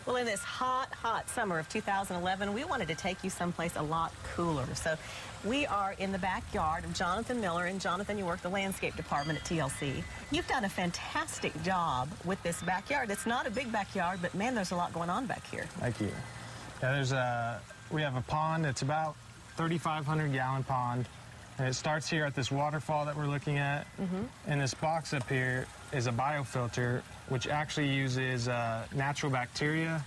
Well, in this hot, hot summer of 2011, we wanted to take you someplace a lot cooler. So we are in the backyard of Jonathan Miller. And Jonathan, you work the landscape department at TLC. You've done a fantastic job with this backyard. It's not a big backyard, but man, there's a lot going on back here. Thank you. Yeah, we have a pond. It's about 3,500 gallon pond. And it starts here at this waterfall that we're looking at. And this box up here is a biofilter, which actually uses natural bacteria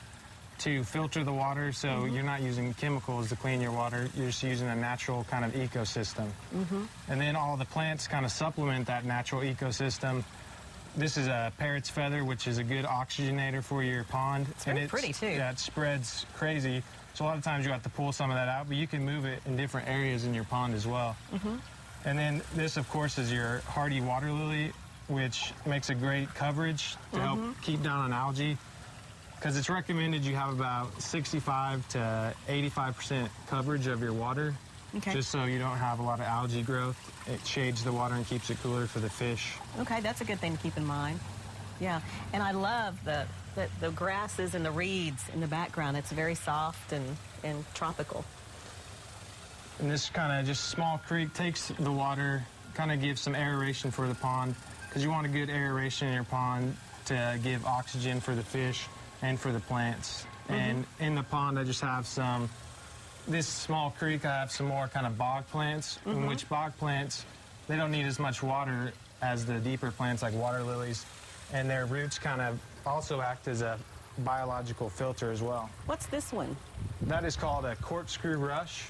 to filter the water. So you're not using chemicals to clean your water. You're just using a natural kind of ecosystem. And then all the plants kind of supplement that natural ecosystem. This is a parrot's feather, which is a good oxygenator for your pond. It's very pretty, too. Yeah, it spreads crazy. So a lot of times you have to pull some of that out, but you can move it in different areas in your pond as well. And then this, of course, is your hardy water lily, which makes a great coverage to help keep down on algae. Because it's recommended you have about 65 to 85% coverage of your water, just so you don't have a lot of algae growth. It shades the water and keeps it cooler for the fish. Okay, that's a good thing to keep in mind. Yeah, and I love the grasses and the reeds in the background. It's very soft and tropical. And this kind of just small creek takes the water, kind of gives some aeration for the pond, because you want a good aeration in your pond to give oxygen for the fish and for the plants. And in the pond, I just have this small creek, I have some more kind of bog plants, in which bog plants, they don't need as much water as the deeper plants like water lilies. And their roots kind of also act as a biological filter as well. What's this one? That is called a Corkscrew Rush,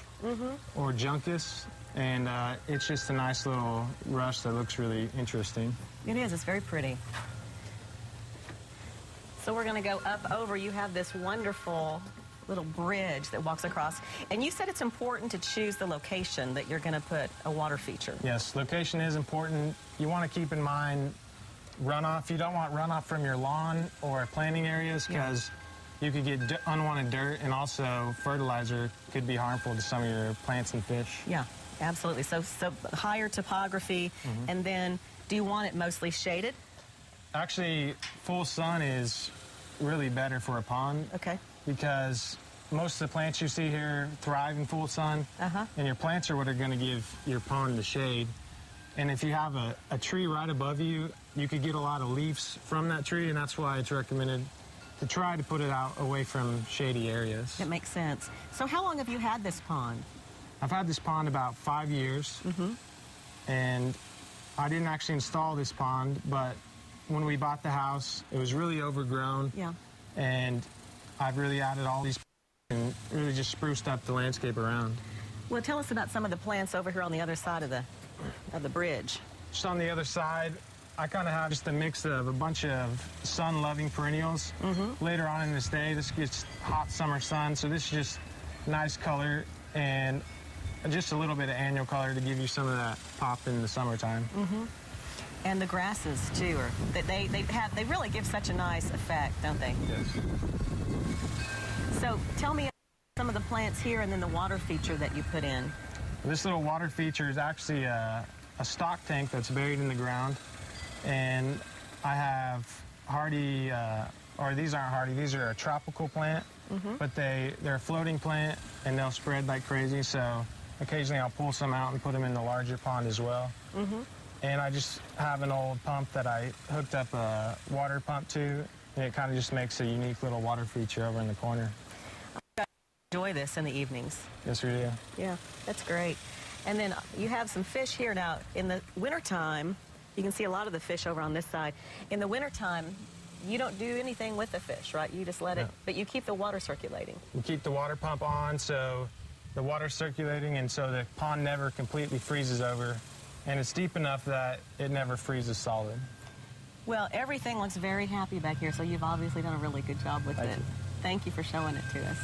or Juncus. And it's just a nice little rush that looks really interesting. It is. It's very pretty. So we're going to go up over. You have this wonderful little bridge that walks across. And you said it's important to choose the location that you're going to put a water feature. Yes, location is important. You want to keep in mind runoff. You don't want runoff from your lawn or planting areas, because you could get unwanted dirt, and also fertilizer could be harmful to some of your plants and fish. Yeah, absolutely. So higher topography, and then do you want it mostly shaded? Actually, full sun is really better for a pond. Okay. Because most of the plants you see here thrive in full sun, and your plants are what are going to give your pond the shade. And if you have a tree right above you, you could get a lot of leaves from that tree, and that's why it's recommended to try to put it out away from shady areas. It makes sense. So how long have you had this pond? I've had this pond about 5 years, and I didn't actually install this pond, but when we bought the house, it was really overgrown, and I've really added all these and really just spruced up the landscape around. Well, tell us about some of the plants over here on the other side of the bridge. Just on the other side, I kind of have just a mix of a bunch of sun-loving perennials. Later on in this day, this gets hot summer sun, so this is just nice color and just a little bit of annual color to give you some of that pop in the summertime. And the grasses too, they really give such a nice effect, don't they? Yes. So tell me some of the plants here, and then the water feature that you put in. This little water feature is actually a stock tank that's buried in the ground, and I have hardy, or these aren't hardy, these are a tropical plant, but they're a floating plant, and they'll spread like crazy, so occasionally I'll pull some out and put them in the larger pond as well. And I just have an old pump that I hooked up a water pump to, and it kind of just makes a unique little water feature over in the corner. I enjoy this in the evenings. Yes, we do. Yeah, that's great. And then you have some fish here. Now, in the wintertime, you can see a lot of the fish over on this side. In the wintertime, you don't do anything with the fish, right? You just let it, but you keep the water circulating. We keep the water pump on, so the water's circulating, and so the pond never completely freezes over. And it's deep enough that it never freezes solid. Well, everything looks very happy back here, so you've obviously done a really good job with it. Thank you. Thank you for showing it to us.